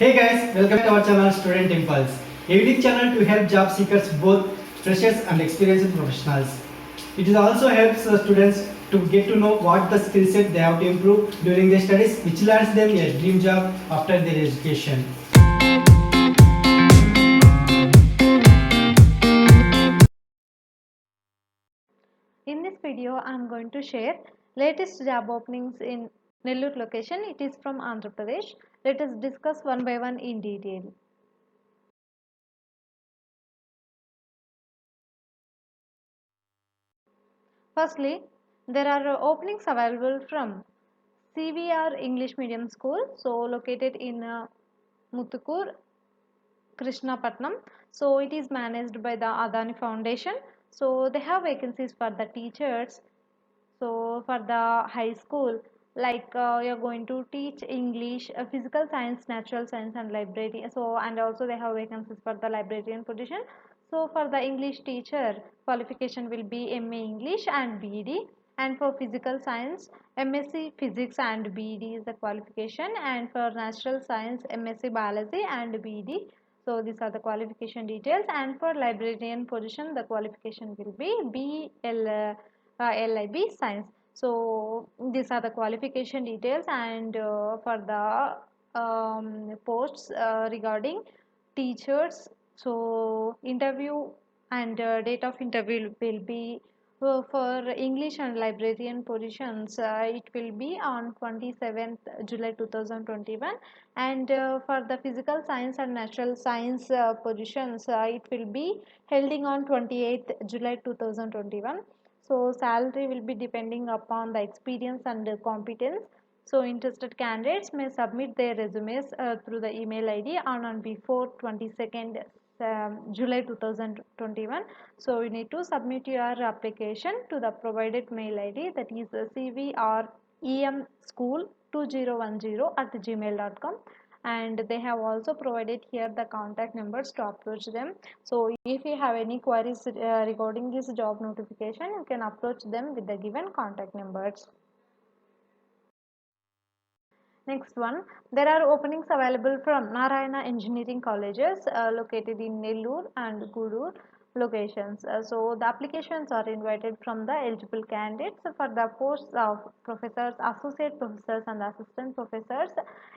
Hey guys, welcome to our channel Student Impulse, a unique channel to help job seekers, both freshers and experienced professionals. It also helps students to get to know what the skill set they have to improve during their studies, which lands them a dream job after their education. In this video, I am going to share latest job openings in Nellore location. It is from Andhra Pradesh. Let us discuss one by one in detail. Firstly, there are openings available from CVR English Medium School, so located in Muthukur, Krishnapatnam. So it is managed by the Adani Foundation. So they have vacancies for the teachers. So for the high school, like you're going to teach English, physical science, natural science, and library. So and also they have vacancies for the librarian position. So for the English teacher, qualification will be MA English and BEd. And for physical science, MSc Physics and BEd is the qualification. And for natural science, MSc Biology and BEd. So these are the qualification details. And for librarian position, the qualification will be LIB science. So these are the qualification details, and for the posts regarding teachers, so interview and date of interview will be for English and librarian positions, it will be on 27th July 2021, and for the physical science and natural science positions, it will be holding on 28th July 2021. So salary will be depending upon the experience and the competence. So interested candidates may submit their resumes through the email ID on before 22nd July 2021. So you need to submit your application to the provided mail ID, that is cvremschool2010@gmail.com, and they have also provided here the contact numbers to approach them. So if you have any queries regarding this job notification, you can approach them with the given contact numbers. Next one, there are openings available from Narayana Engineering Colleges located in Nellore and Gudur locations. So the applications are invited from the eligible candidates for the posts of professors, associate professors and assistant professors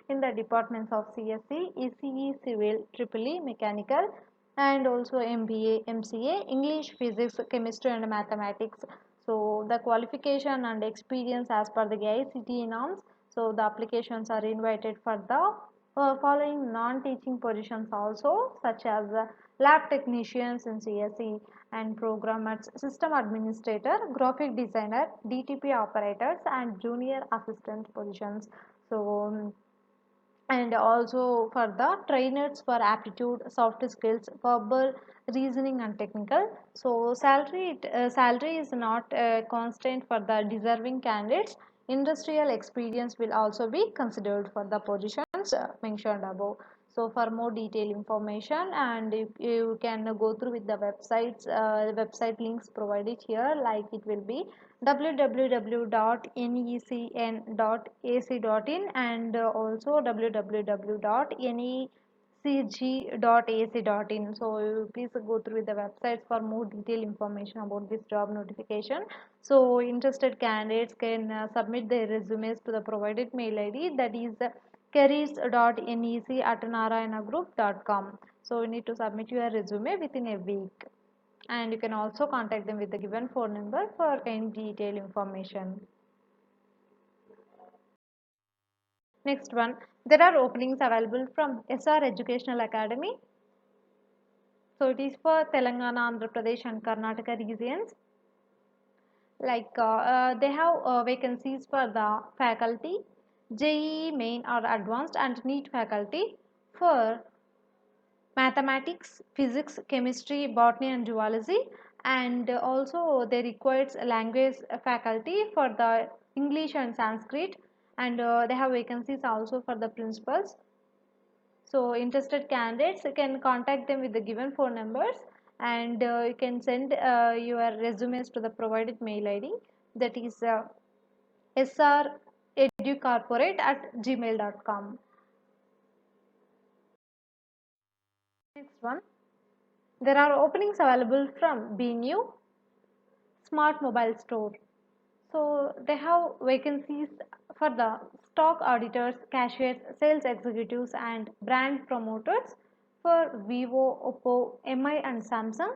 in the departments of CSE, ECE, Civil, EEE, Mechanical, and also MBA, MCA, English, Physics, Chemistry and Mathematics. So the qualification and experience as per the AICTE norms. So the applications are invited for the following non-teaching positions also, such as lab technicians in CSE and programmers, system administrator, graphic designer, DTP operators and junior assistant positions. So and also for the trainers for aptitude, soft skills, verbal, reasoning and technical. So salary is not constant for the deserving candidates. Industrial experience will also be considered for the positions mentioned above. So for more detailed information, and you can go through with the website links provided here, like it will be www.necn.ac.in and also www.necg.ac.in. So you please go through with the websites for more detailed information about this job notification. So interested candidates can submit their resumes to the provided mail ID, that is careers.nec@narayanagroup.com. So you need to submit your resume within a week, and you can also contact them with the given phone number for any detailed information. Next one, there are openings available from SR Educational Academy. So it is for Telangana, Andhra Pradesh and Karnataka regions. Like they have vacancies for the faculty, JEE main or advanced and NEET faculty for mathematics, physics, chemistry, botany and zoology, and also they requires a language faculty for the English and Sanskrit, and they have vacancies also for the principals. So interested candidates can contact them with the given phone numbers, and you can send your resumes to the provided mail ID, that is sreducorporate@gmail.com. Next one, there are openings available from BNU Smart Mobile Store. So they have vacancies for the stock auditors, cashiers, sales executives and brand promoters for Vivo, Oppo, MI and Samsung.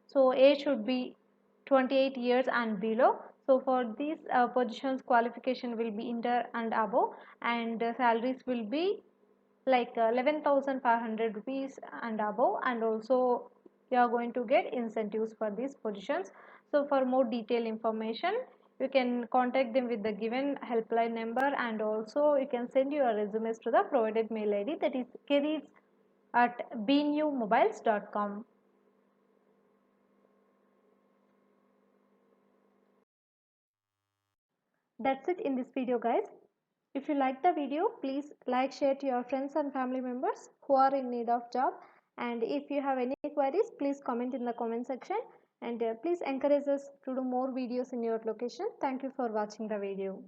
So age should be 28 years and below. So for these positions qualification will be inter and above, and salaries will be like 11,500 rupees and above, and also you are going to get incentives for these positions. So for more detailed information you can contact them with the given helpline number, and also you can send your resumes to the provided mail id, that is careers@bnewmobiles.com. That's it in this video, guys. If you like the video, please like, share to your friends and family members who are in need of job. And if you have any queries, please comment in the comment section, and please encourage us to do more videos in your location. Thank you for watching the video.